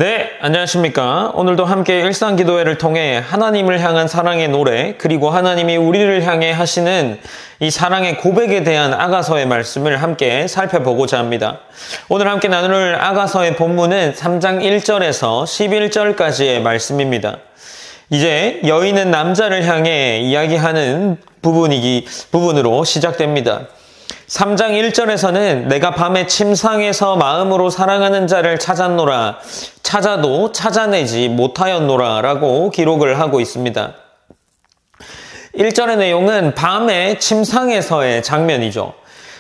네, 안녕하십니까. 오늘도 함께 일상기도회를 통해 하나님을 향한 사랑의 노래, 그리고 하나님이 우리를 향해 하시는 이 사랑의 고백에 대한 아가서의 말씀을 함께 살펴보고자 합니다. 오늘 함께 나눌 아가서의 본문은 3장 1절에서 11절까지의 말씀입니다. 이제 여인은 남자를 향해 이야기하는 부분으로 시작됩니다. 3장 1절에서는 내가 밤에 침상에서 마음으로 사랑하는 자를 찾았노라, 찾아도 찾아내지 못하였노라 라고 기록을 하고 있습니다. 1절의 내용은 밤에 침상에서의 장면이죠.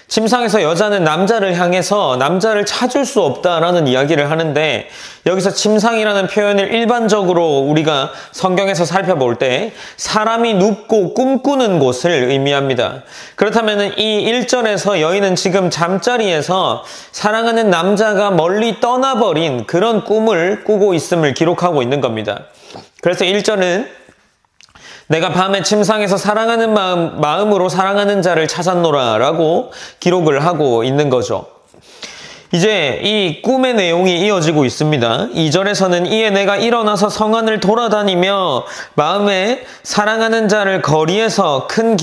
침상에서 여자는 남자를 향해서 남자를 찾을 수 없다라는 이야기를 하는데, 여기서 침상이라는 표현을 일반적으로 우리가 성경에서 살펴볼 때 사람이 눕고 꿈꾸는 곳을 의미합니다. 그렇다면 이 1절에서 여인은 지금 잠자리에서 사랑하는 남자가 멀리 떠나버린 그런 꿈을 꾸고 있음을 기록하고 있는 겁니다. 그래서 1절은 내가 밤에 침상에서 사랑하는 마음으로 사랑하는 자를 찾았노라 라고 기록을 하고 있는 거죠. 이제 이 꿈의 내용이 이어지고 있습니다. 2절에서는 이에 내가 일어나서 성 안을 돌아다니며 마음에 사랑하는 자를 거리에서나 큰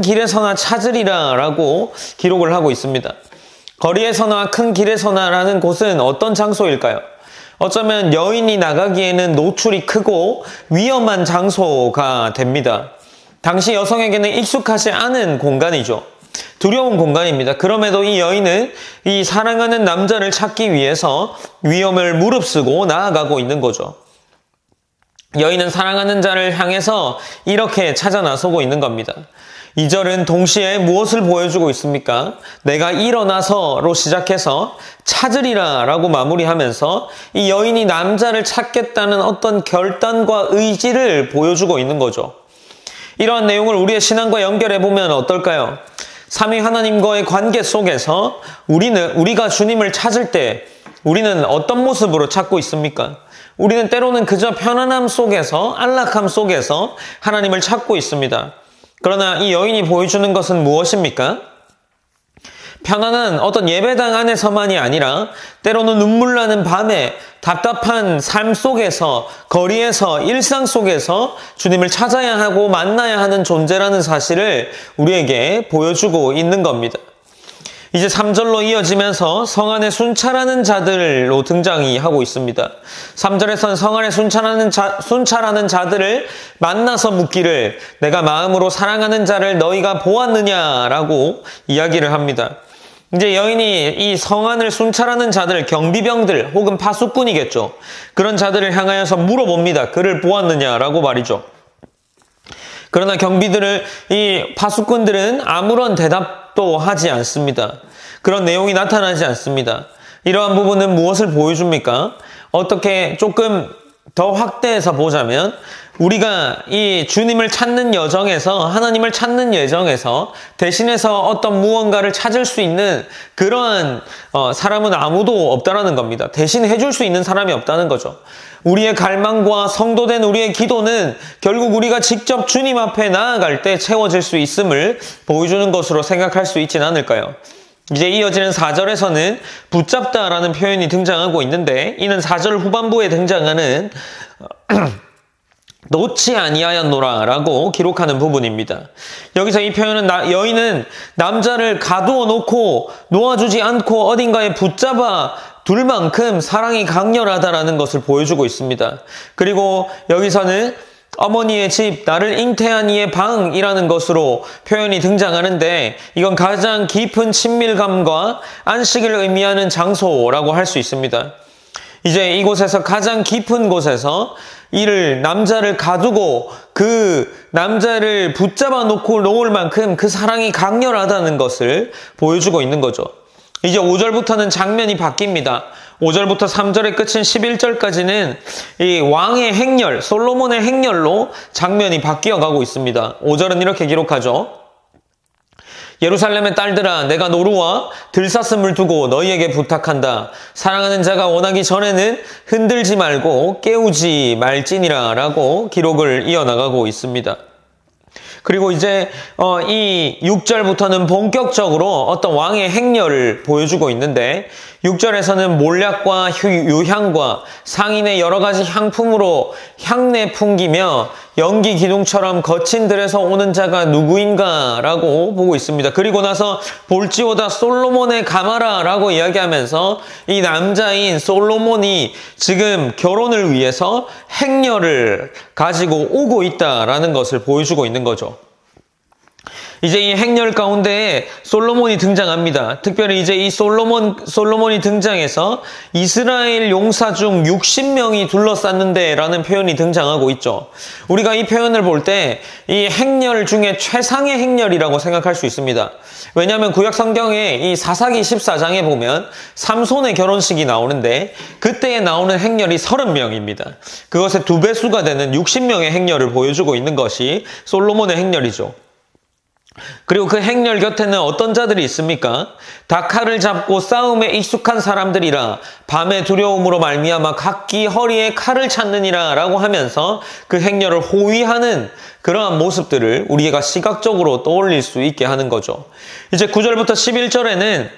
길에서나 찾으리라 라고 기록을 하고 있습니다. 거리에서나 큰 길에서나 라는 곳은 어떤 장소일까요? 어쩌면 여인이 나가기에는 노출이 크고 위험한 장소가 됩니다. 당시 여성에게는 익숙하지 않은 공간이죠. 두려운 공간입니다. 그럼에도 이 여인은 이 사랑하는 남자를 찾기 위해서 위험을 무릅쓰고 나아가고 있는 거죠. 여인은 사랑하는 자를 향해서 이렇게 찾아 나서고 있는 겁니다. 2절은 동시에 무엇을 보여주고 있습니까? 내가 일어나서로 시작해서 찾으리라 라고 마무리하면서 이 여인이 남자를 찾겠다는 어떤 결단과 의지를 보여주고 있는 거죠. 이러한 내용을 우리의 신앙과 연결해보면 어떨까요? 삼위 하나님과의 관계 속에서 우리가 주님을 찾을 때 우리는 어떤 모습으로 찾고 있습니까? 우리는 때로는 그저 편안함 속에서, 안락함 속에서 하나님을 찾고 있습니다. 그러나 이 여인이 보여주는 것은 무엇입니까? 편안한 어떤 예배당 안에서만이 아니라 때로는 눈물 나는 밤에 답답한 삶 속에서, 거리에서, 일상 속에서 주님을 찾아야 하고 만나야 하는 존재라는 사실을 우리에게 보여주고 있는 겁니다. 이제 3절로 이어지면서 성 안에 순찰하는 자들로 등장이 하고 있습니다. 3절에서는 성 안에 순찰하는 자들을 만나서 묻기를 내가 마음으로 사랑하는 자를 너희가 보았느냐라고 이야기를 합니다. 이제 여인이 이 성 안을 순찰하는 자들, 경비병들 혹은 파수꾼이겠죠. 그런 자들을 향하여서 물어봅니다. 그를 보았느냐라고 말이죠. 그러나 이 파수꾼들은 아무런 대답도 하지 않습니다. 그런 내용이 나타나지 않습니다. 이러한 부분은 무엇을 보여줍니까? 어떻게 조금 더 확대해서 보자면 우리가 이 주님을 찾는 여정에서, 하나님을 찾는 여정에서 대신해서 어떤 무언가를 찾을 수 있는 그러한 사람은 아무도 없다라는 겁니다. 대신 해줄 수 있는 사람이 없다는 거죠. 우리의 갈망과 성도된 우리의 기도는 결국 우리가 직접 주님 앞에 나아갈 때 채워질 수 있음을 보여주는 것으로 생각할 수 있진 않을까요? 이제 이어지는 4절에서는 붙잡다라는 표현이 등장하고 있는데, 이는 4절 후반부에 등장하는 놓지 아니하였노라 라고 기록하는 부분입니다. 여기서 이 표현은 여인은 남자를 가두어 놓고 놓아주지 않고 어딘가에 붙잡아 둘 만큼 사랑이 강렬하다라는 것을 보여주고 있습니다. 그리고 여기서는 어머니의 집, 나를 잉태한 이의 방이라는 것으로 표현이 등장하는데, 이건 가장 깊은 친밀감과 안식을 의미하는 장소라고 할 수 있습니다. 이제 이곳에서 가장 깊은 곳에서 남자를 가두고 그 남자를 붙잡아 놓을 만큼 그 사랑이 강렬하다는 것을 보여주고 있는 거죠. 이제 5절부터는 장면이 바뀝니다. 5절부터 3절의 끝인 11절까지는 이 왕의 행렬, 솔로몬의 행렬로 장면이 바뀌어 가고 있습니다. 5절은 이렇게 기록하죠. 예루살렘의 딸들아, 내가 노루와 들사슴을 두고 너희에게 부탁한다. 사랑하는 자가 원하기 전에는 흔들지 말고 깨우지 말지니라 라고 기록을 이어나가고 있습니다. 그리고 이제 이 6절부터는 본격적으로 어떤 왕의 행렬을 보여주고 있는데 6절에서는 몰약과 유향과 상인의 여러 가지 향품으로 향내 풍기며 연기 기둥처럼 거친 들에서 오는 자가 누구인가 라고 보고 있습니다. 그리고 나서 볼지오다 솔로몬의 가마라 라고 이야기하면서 이 남자인 솔로몬이 지금 결혼을 위해서 행렬을 가지고 오고 있다라는 것을 보여주고 있는 거죠. 이제 이 행렬 가운데에 솔로몬이 등장합니다. 특별히 이제 이 솔로몬이 등장해서 이스라엘 용사 중 60명이 둘러쌌는데 라는 표현이 등장하고 있죠. 우리가 이 표현을 볼 때 이 행렬 중에 최상의 행렬이라고 생각할 수 있습니다. 왜냐하면 구약 성경에 이 사사기 14장에 보면 삼손의 결혼식이 나오는데 그때에 나오는 행렬이 30명입니다. 그것의 2배수가 되는 60명의 행렬을 보여주고 있는 것이 솔로몬의 행렬이죠. 그리고 그 행렬 곁에는 어떤 자들이 있습니까? 다 칼을 잡고 싸움에 익숙한 사람들이라 밤의 두려움으로 말미암아 각기 허리에 칼을 찾느니라 라고 하면서 그 행렬을 호위하는 그러한 모습들을 우리가 시각적으로 떠올릴 수 있게 하는 거죠. 이제 9절부터 11절에는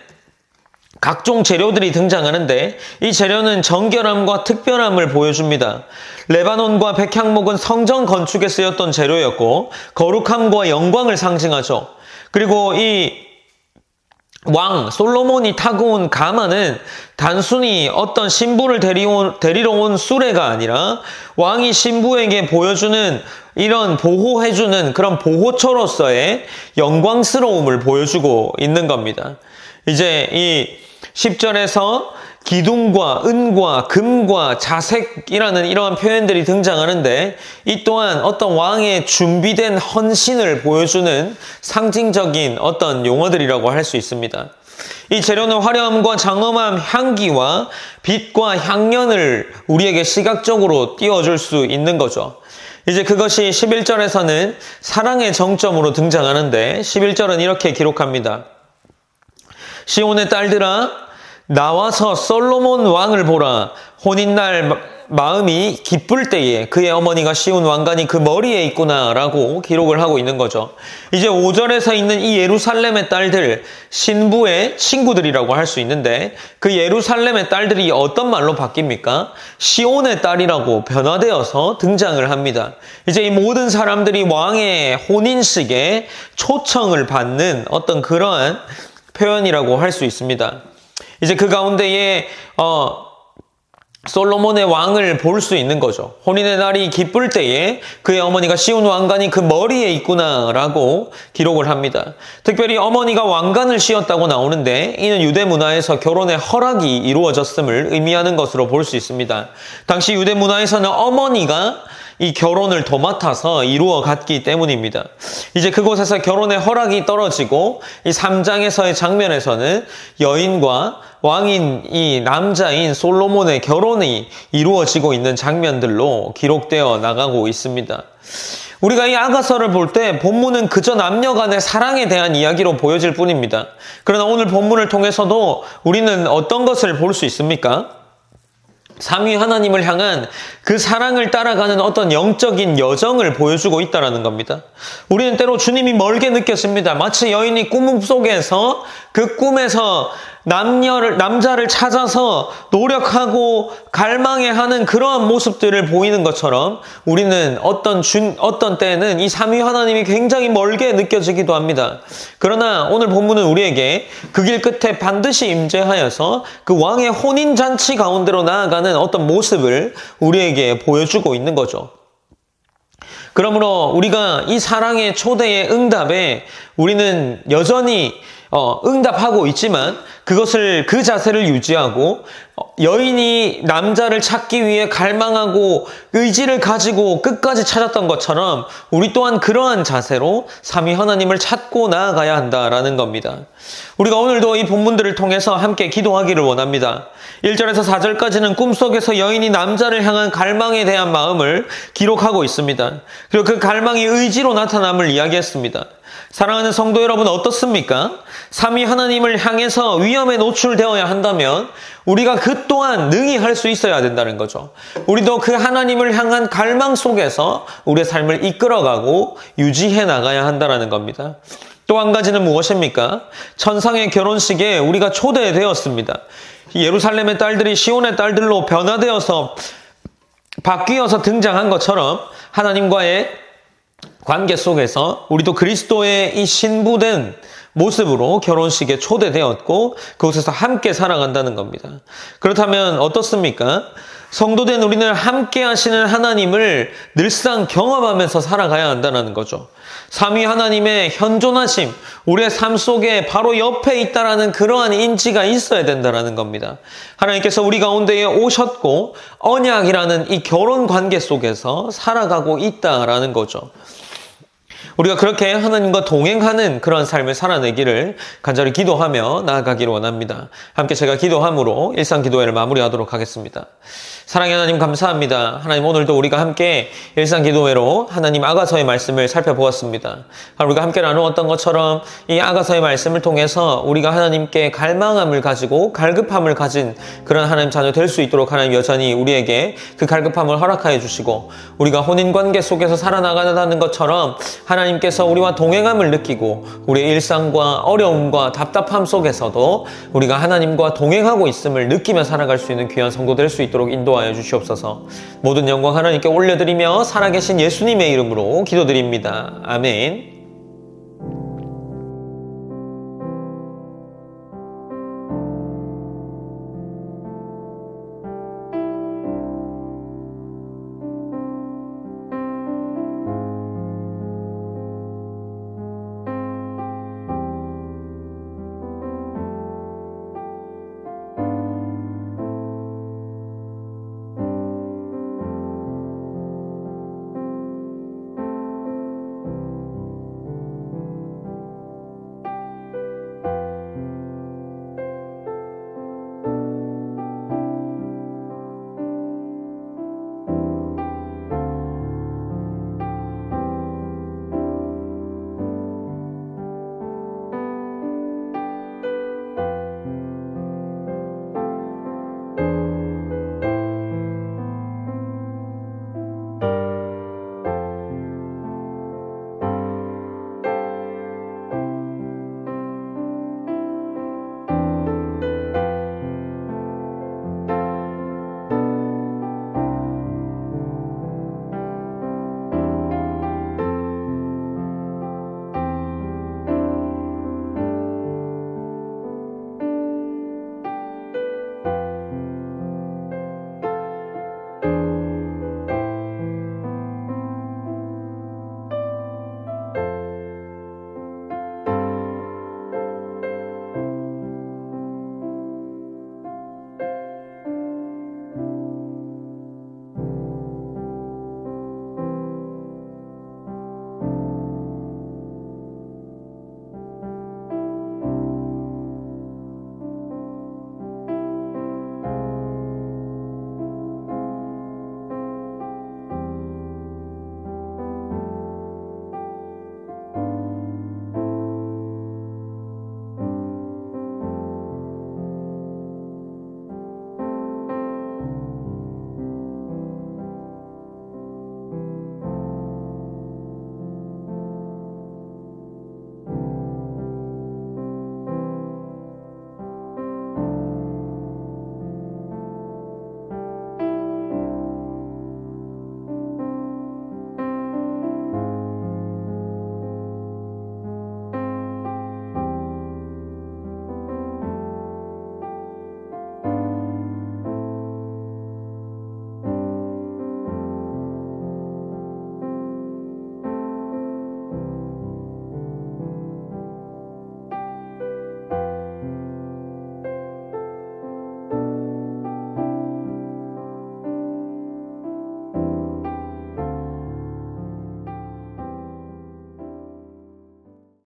각종 재료들이 등장하는데 이 재료는 정결함과 특별함을 보여줍니다. 레바논과 백향목은 성전 건축에 쓰였던 재료였고 거룩함과 영광을 상징하죠. 그리고 이 왕 솔로몬이 타고 온 가마는 단순히 어떤 신부를 데리러 온 수레가 아니라 왕이 신부에게 보여주는 이런 보호해주는 그런 보호처로서의 영광스러움을 보여주고 있는 겁니다. 이제 이 10절에서 기둥과 은과 금과 자색이라는 이러한 표현들이 등장하는데 이 또한 어떤 왕의 준비된 헌신을 보여주는 상징적인 어떤 용어들이라고 할 수 있습니다. 이 재료는 화려함과 장엄한 향기와 빛과 향연을 우리에게 시각적으로 띄워줄 수 있는 거죠. 이제 그것이 11절에서는 사랑의 정점으로 등장하는데 11절은 이렇게 기록합니다. 시온의 딸들아 나와서 솔로몬 왕을 보라. 혼인날 마음이 기쁠 때에 그의 어머니가 씌운 왕관이 그 머리에 있구나 라고 기록을 하고 있는 거죠. 이제 5절에서 있는 이 예루살렘의 딸들, 신부의 친구들이라고 할 수 있는데 그 예루살렘의 딸들이 어떤 말로 바뀝니까? 시온의 딸이라고 변화되어서 등장을 합니다. 이제 이 모든 사람들이 왕의 혼인식에 초청을 받는 어떤 그러한 표현이라고 할 수 있습니다. 이제 그 가운데에 솔로몬의 왕을 볼 수 있는 거죠. 혼인의 날이 기쁠 때에 그의 어머니가 씌운 왕관이 그 머리에 있구나 라고 기록을 합니다. 특별히 어머니가 왕관을 씌웠다고 나오는데 이는 유대 문화에서 결혼의 허락이 이루어졌음을 의미하는 것으로 볼 수 있습니다. 당시 유대 문화에서는 어머니가 이 결혼을 도맡아서 이루어 갔기 때문입니다. 이제 그곳에서 결혼의 허락이 떨어지고 이 3장에서의 장면에서는 여인과 왕인 이 남자인 솔로몬의 결혼이 이루어지고 있는 장면들로 기록되어 나가고 있습니다. 우리가 이 아가서를 볼 때 본문은 그저 남녀 간의 사랑에 대한 이야기로 보여질 뿐입니다. 그러나 오늘 본문을 통해서도 우리는 어떤 것을 볼 수 있습니까? 삼위 하나님을 향한 그 사랑을 따라가는 어떤 영적인 여정을 보여주고 있다는 겁니다. 우리는 때로 주님이 멀게 느껴집니다. 마치 여인이 꿈속에서 그 꿈에서 남자를 찾아서 노력하고 갈망해하는 그러한 모습들을 보이는 것처럼 우리는 어떤 때에는 이 삼위 하나님이 굉장히 멀게 느껴지기도 합니다. 그러나 오늘 본문은 우리에게 그 길 끝에 반드시 임재하여서 그 왕의 혼인잔치 가운데로 나아가는 어떤 모습을 우리에게 보여주고 있는 거죠. 그러므로 우리가 이 사랑의 초대의 응답에 우리는 여전히 응답하고 있지만 그 자세를 유지하고 여인이 남자를 찾기 위해 갈망하고 의지를 가지고 끝까지 찾았던 것처럼 우리 또한 그러한 자세로 삼위 하나님을 찾고 나아가야 한다라는 겁니다. 우리가 오늘도 이 본문들을 통해서 함께 기도하기를 원합니다. 1절에서 4절까지는 꿈속에서 여인이 남자를 향한 갈망에 대한 마음을 기록하고 있습니다. 그리고 그 갈망이 의지로 나타남을 이야기했습니다. 사랑하는 성도 여러분 어떻습니까? 삼위 하나님을 향해서 위험에 노출되어야 한다면 우리가 그 또한 능히 할 수 있어야 된다는 거죠. 우리도 그 하나님을 향한 갈망 속에서 우리의 삶을 이끌어가고 유지해 나가야 한다는 겁니다. 또 한 가지는 무엇입니까? 천상의 결혼식에 우리가 초대되었습니다. 예루살렘의 딸들이 시온의 딸들로 변화되어서 바뀌어서 등장한 것처럼 하나님과의 관계 속에서 우리도 그리스도의 이 신부된 모습으로 결혼식에 초대되었고 그곳에서 함께 살아간다는 겁니다. 그렇다면 어떻습니까? 성도된 우리는 함께 하시는 하나님을 늘상 경험하면서 살아가야 한다는 거죠. 삼위 하나님의 현존하심, 우리의 삶 속에 바로 옆에 있다라는 그러한 인지가 있어야 된다는 겁니다. 하나님께서 우리 가운데에 오셨고 언약이라는 이 결혼 관계 속에서 살아가고 있다라는 거죠. 우리가 그렇게 하나님과 동행하는 그런 삶을 살아내기를 간절히 기도하며 나아가기를 원합니다. 함께 제가 기도함으로 일상기도회를 마무리하도록 하겠습니다. 사랑의 하나님 감사합니다. 하나님 오늘도 우리가 함께 일상기도회로 하나님 아가서의 말씀을 살펴보았습니다. 우리가 함께 나누었던 것처럼 이 아가서의 말씀을 통해서 우리가 하나님께 갈망함을 가지고 갈급함을 가진 그런 하나님 자녀 될 수 있도록 하나님 여전히 우리에게 그 갈급함을 허락하여 주시고 우리가 혼인관계 속에서 살아나가는 것처럼 하나님께서 우리와 동행함을 느끼고 우리의 일상과 어려움과 답답함 속에서도 우리가 하나님과 동행하고 있음을 느끼며 살아갈 수 있는 귀한 성도 될 수 있도록 인도하여 주시옵소서. 모든 영광 하나님께 올려드리며 살아계신 예수님의 이름으로 기도드립니다. 아멘.